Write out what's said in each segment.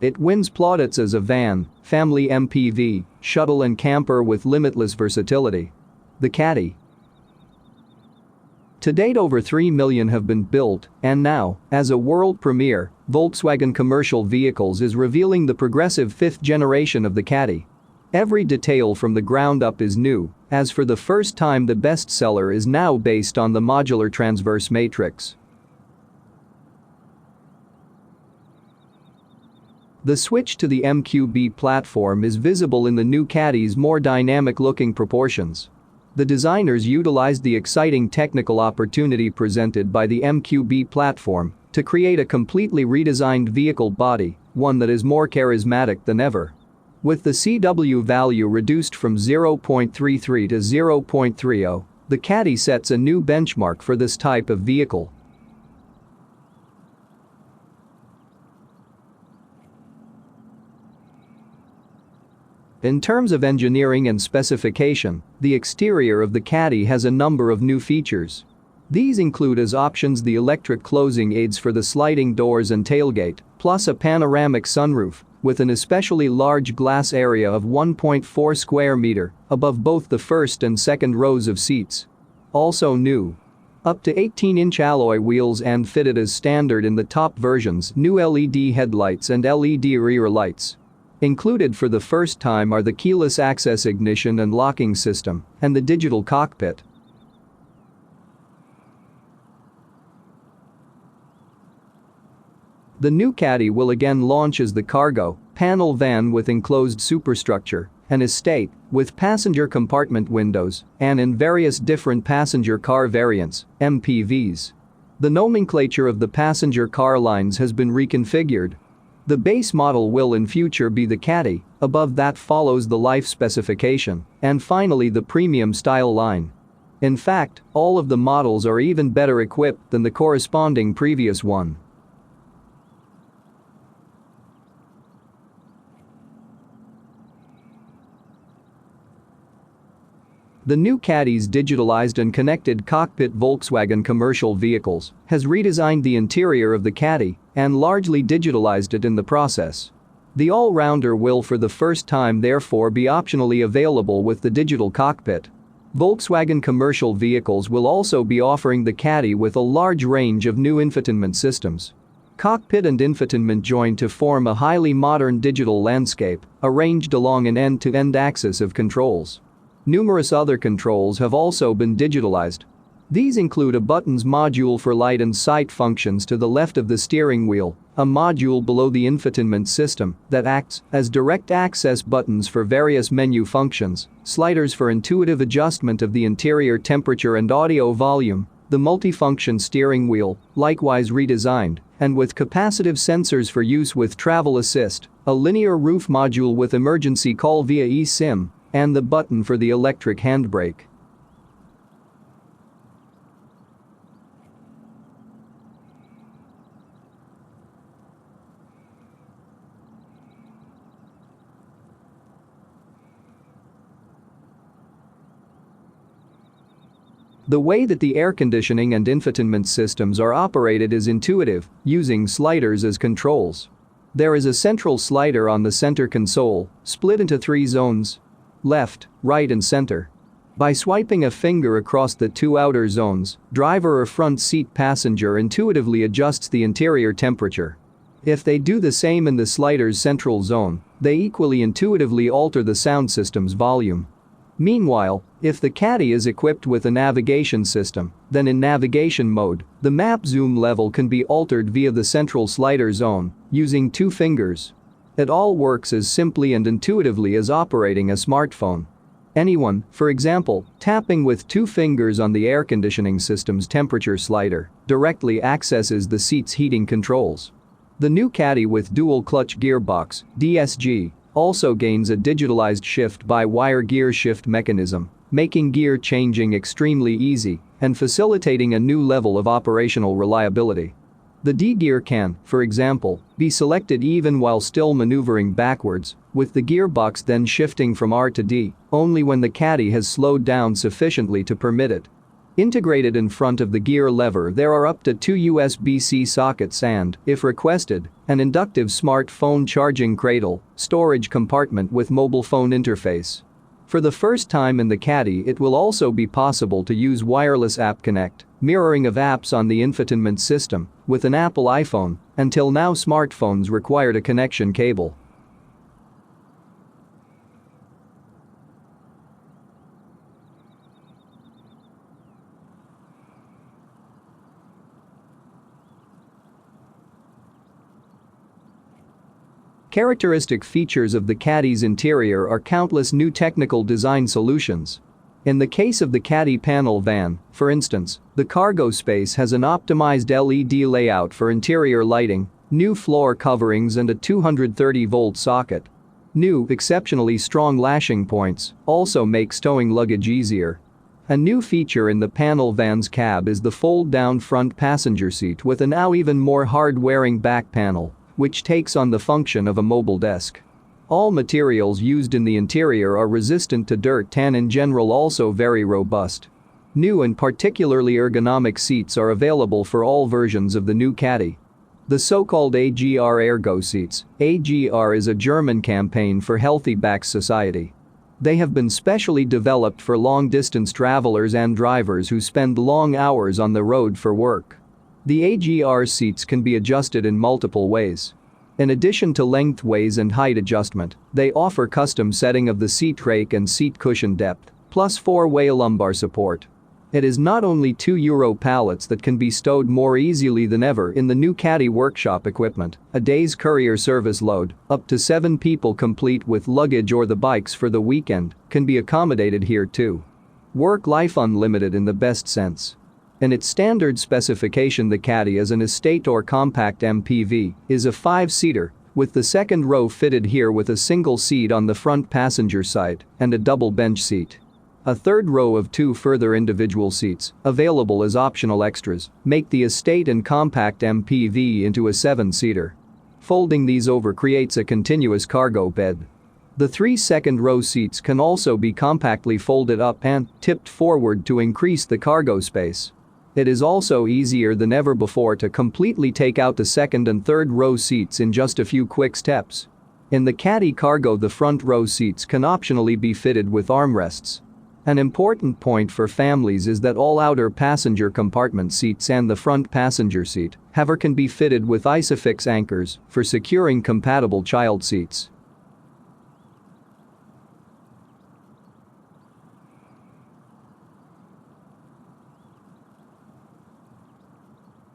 It wins plaudits as a van, family MPV, shuttle and camper with limitless versatility. The Caddy. To date, over 3 million have been built, and now, as a world premiere, Volkswagen Commercial Vehicles is revealing the progressive fifth generation of the Caddy. Every detail from the ground up is new, as for the first time the bestseller is now based on the modular transverse matrix. The switch to the MQB platform is visible in the new Caddy's more dynamic-looking proportions. The designers utilized the exciting technical opportunity presented by the MQB platform to create a completely redesigned vehicle body, one that is more charismatic than ever. With the CW value reduced from 0.33 to 0.30, the Caddy sets a new benchmark for this type of vehicle. In terms of engineering and specification, the exterior of the Caddy has a number of new features. These include as options the electric closing aids for the sliding doors and tailgate, plus a panoramic sunroof with an especially large glass area of 1.4 square meter above both the first and second rows of seats. Also new. Up to 18-inch alloy wheels and fitted as standard in the top versions, new LED headlights and LED rear lights. Included for the first time are the keyless access ignition and locking system and the digital cockpit. The new Caddy will again launch as the cargo panel van with enclosed superstructure and estate with passenger compartment windows and in various different passenger car variants, MPVs. The nomenclature of the passenger car lines has been reconfigured. The base model will in future be the Caddy, above that follows the Life specification, and finally the premium style line. In fact, all of the models are even better equipped than the corresponding previous one. The new Caddy's digitalized and connected cockpit Volkswagen Commercial Vehicles has redesigned the interior of the Caddy and largely digitalized it in the process. The all-rounder will for the first time therefore be optionally available with the digital cockpit. Volkswagen Commercial Vehicles will also be offering the Caddy with a large range of new infotainment systems. Cockpit and infotainment join to form a highly modern digital landscape arranged along an end-to-end axis of controls. Numerous other controls have also been digitalized. These include a buttons module for light and sight functions to the left of the steering wheel, a module below the infotainment system that acts as direct access buttons for various menu functions, sliders for intuitive adjustment of the interior temperature and audio volume, the multifunction steering wheel, likewise redesigned, and with capacitive sensors for use with travel assist, a linear roof module with emergency call via eSIM, and the button for the electric handbrake. The way that the air conditioning and infotainment systems are operated is intuitive, using sliders as controls. There is a central slider on the center console, split into 3 zones: left, right and center. By swiping a finger across the 2 outer zones, driver or front seat passenger intuitively adjusts the interior temperature. If they do the same in the slider's central zone, they equally intuitively alter the sound system's volume. Meanwhile, if the Caddy is equipped with a navigation system, then in navigation mode, the map zoom level can be altered via the central slider zone using 2 fingers. It all works as simply and intuitively as operating a smartphone. Anyone, for example, tapping with 2 fingers on the air conditioning system's temperature slider, directly accesses the seat's heating controls. The new Caddy with dual clutch gearbox, DSG, also gains a digitalized shift-by-wire gear shift mechanism, making gear changing extremely easy and facilitating a new level of operational reliability. The D gear can, for example, be selected even while still maneuvering backwards, with the gearbox then shifting from R to D only when the Caddy has slowed down sufficiently to permit it. Integrated in front of the gear lever there are up to 2 USB-C sockets and, if requested, an inductive smartphone charging cradle, storage compartment with mobile phone interface. For the first time in the Caddy it will also be possible to use wireless app connect, mirroring of apps on the infotainment system, with an Apple iPhone. Until now smartphones required a connection cable. Characteristic features of the Caddy's interior are countless new technical design solutions. In the case of the Caddy panel van, for instance, the cargo space has an optimized LED layout for interior lighting, new floor coverings and a 230-volt socket. New, exceptionally strong lashing points also make stowing luggage easier. A new feature in the panel van's cab is the fold-down front passenger seat with a now even more hard-wearing back panel, which takes on the function of a mobile desk. All materials used in the interior are resistant to dirt and in general also very robust. New and particularly ergonomic seats are available for all versions of the new Caddy. The so-called AGR Ergo seats. AGR is a German campaign for healthy back society. They have been specially developed for long-distance travelers and drivers who spend long hours on the road for work. The AGR seats can be adjusted in multiple ways. In addition to lengthways and height adjustment, they offer custom setting of the seat rake and seat cushion depth, plus 4-way lumbar support. It is not only €2 pallets that can be stowed more easily than ever in the new Caddy workshop equipment, a day's courier service load, up to 7 people complete with luggage or the bikes for the weekend, can be accommodated here too. Work-life unlimited in the best sense. In its standard specification the Caddy as an estate or compact MPV is a 5-seater, with the second row fitted here with a single seat on the front passenger side and a double bench seat. A third row of 2 further individual seats, available as optional extras, make the estate and compact MPV into a 7-seater. Folding these over creates a continuous cargo bed. The 3 second-row seats can also be compactly folded up and tipped forward to increase the cargo space. It is also easier than ever before to completely take out the second and third row seats in just a few quick steps. In the Caddy Cargo the front row seats can optionally be fitted with armrests. An important point for families is that all outer passenger compartment seats and the front passenger seat can be fitted with Isofix anchors for securing compatible child seats.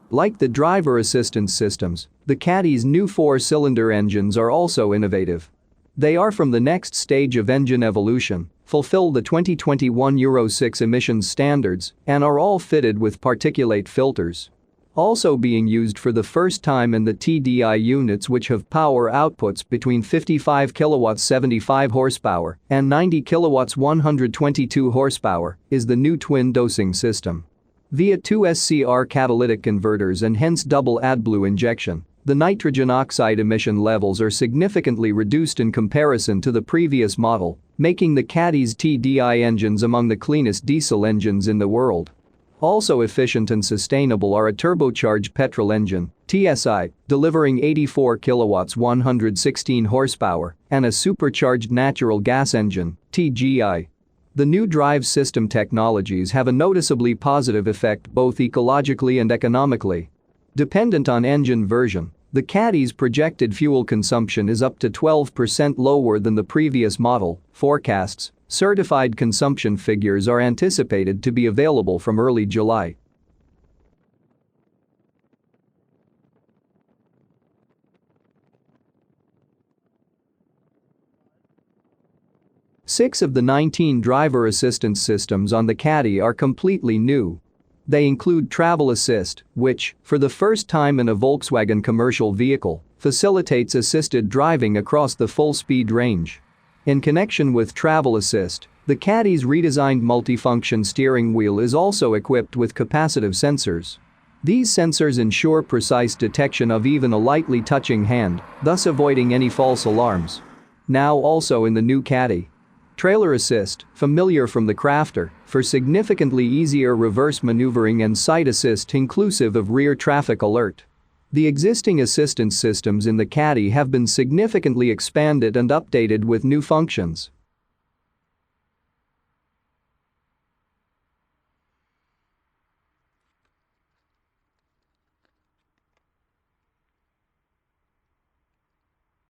Like the driver assistance systems, the Caddy's new 4-cylinder engines are also innovative. They are from the next stage of engine evolution, fulfill the 2021 Euro 6 emissions standards, and are all fitted with particulate filters. Also being used for the first time in the TDI units, which have power outputs between 55 kilowatts 75 horsepower and 90 kilowatts 122 horsepower, is the new twin dosing system. Via 2 SCR catalytic converters and hence double AdBlue injection, the nitrogen oxide emission levels are significantly reduced in comparison to the previous model, making the Caddy's TDI engines among the cleanest diesel engines in the world. Also efficient and sustainable are a turbocharged petrol engine, TSI, delivering 84 kilowatts 116 horsepower, and a supercharged natural gas engine, TGI. The new drive system technologies have a noticeably positive effect both ecologically and economically. Dependent on engine version, the Caddy's projected fuel consumption is up to 12% lower than the previous model. Forecasts, certified consumption figures are anticipated to be available from early July. Six of the 19 driver assistance systems on the Caddy are completely new. They include Travel Assist, which, for the first time in a Volkswagen commercial vehicle, facilitates assisted driving across the full speed range. In connection with Travel Assist, the Caddy's redesigned multifunction steering wheel is also equipped with capacitive sensors. These sensors ensure precise detection of even a lightly touching hand, thus avoiding any false alarms. Now also in the new Caddy. Trailer Assist, familiar from the Crafter, for significantly easier reverse maneuvering and side assist inclusive of rear traffic alert. The existing assistance systems in the Caddy have been significantly expanded and updated with new functions.